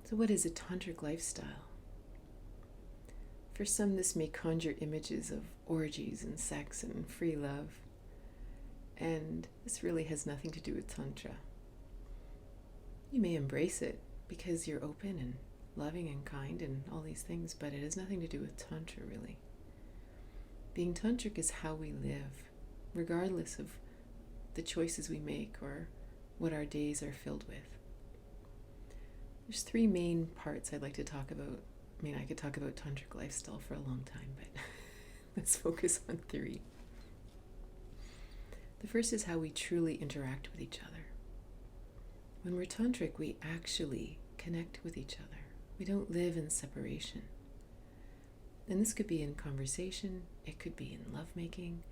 So what is a tantric lifestyle? For some, this may conjure images of orgies and sex and free love. And this really has nothing to do with Tantra. You may embrace it because you're open and loving and kind and all these things, but it has nothing to do with Tantra, really. Being tantric is how we live, regardless of the choices we make or what our days are filled with. There's three main parts I'd like to talk about. I mean, I could talk about tantric lifestyle for a long time, but let's focus on three. The first is how we truly interact with each other. When we're tantric, we actually connect with each other. We don't live in separation. And this could be in conversation, it could be in lovemaking,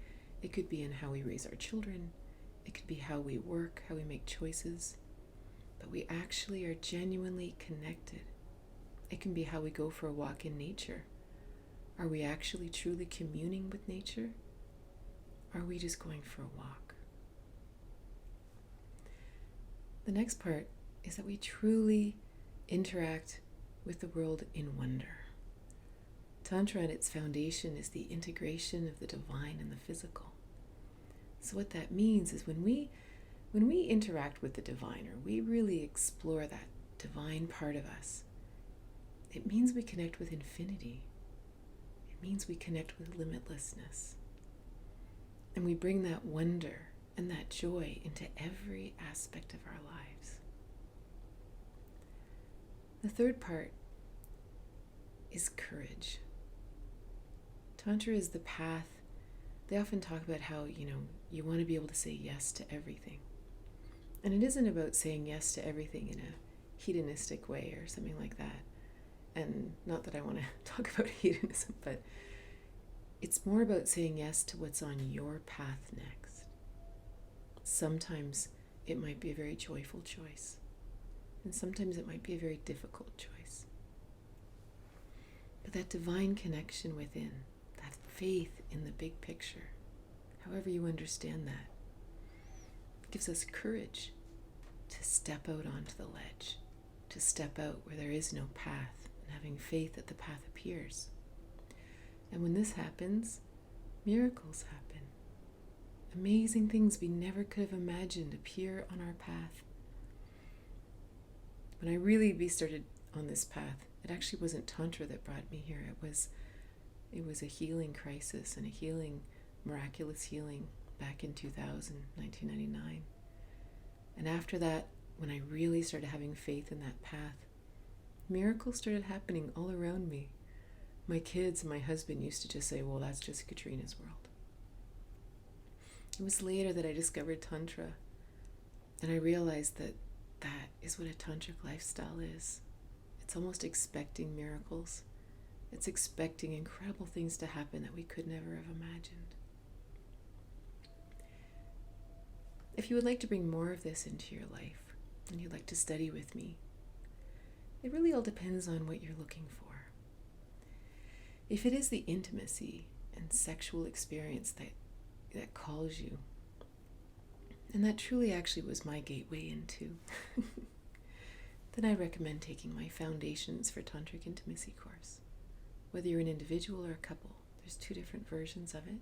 it could be in how we raise our children, it could be how we work, how we make choices. But we actually are genuinely connected. It can be how we go for a walk in nature. Are we actually truly communing with nature? Or are we just going for a walk? The next part is that we truly interact with the world in wonder. Tantra at its foundation is the integration of the divine and the physical. So what that means is when we interact with the divine, or we really explore that divine part of us, it means we connect with infinity. It means we connect with limitlessness. And we bring that wonder and that joy into every aspect of our lives. The third part is courage. Tantra is the path. They often talk about how, you want to be able to say yes to everything. And it isn't about saying yes to everything in a hedonistic way or something like that. And not that I want to talk about hedonism, but it's more about saying yes to what's on your path next. Sometimes it might be a very joyful choice, and sometimes it might be a very difficult choice. But that divine connection within, that faith in the big picture, however you understand that, gives us courage to step out onto the ledge, to step out where there is no path, and having faith that the path appears. And when this happens, miracles happen. Amazing things we never could have imagined appear on our path. When I really started on this path, it actually wasn't Tantra that brought me here. It was a healing crisis and a healing, miraculous healing back in 1999. And after that, when I really started having faith in that path, miracles started happening all around me. My kids and my husband used to just say, well, that's just Katrina's world. It was later that I discovered Tantra, and I realized that that is what a tantric lifestyle is. It's almost expecting miracles. It's expecting incredible things to happen that we could never have imagined. If you would like to bring more of this into your life, and you'd like to study with me, it really all depends on what you're looking for. If it is the intimacy and sexual experience that calls you, and that truly actually was my gateway into, then I recommend taking my Foundations for Tantric Intimacy course. Whether you're an individual or a couple, there's 2 different versions of it.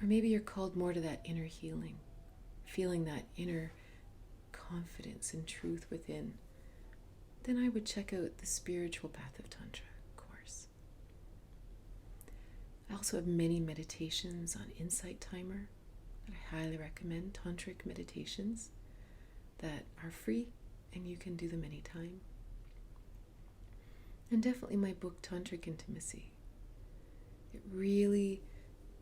Or maybe you're called more to that inner healing, feeling that inner confidence and truth within, then I would check out the Spiritual Path of Tantra course. I also have many meditations on Insight Timer that I highly recommend, tantric meditations that are free and you can do them anytime. And definitely my book, Tantric Intimacy. It really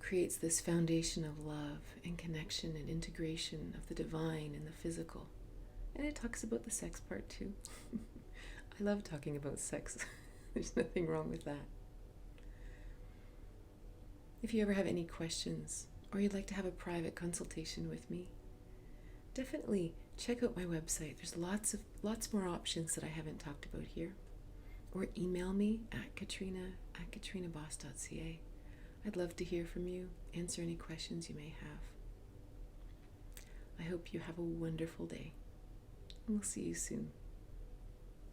creates this foundation of love and connection and integration of the divine and the physical. And it talks about the sex part too. I love talking about sex. There's nothing wrong with that. If you ever have any questions or you'd like to have a private consultation with me, definitely check out my website. There's lots more options that I haven't talked about here. Or email me at katrina@katrinaboss.ca. I'd love to hear from you, answer any questions you may have. I hope you have a wonderful day, and we'll see you soon.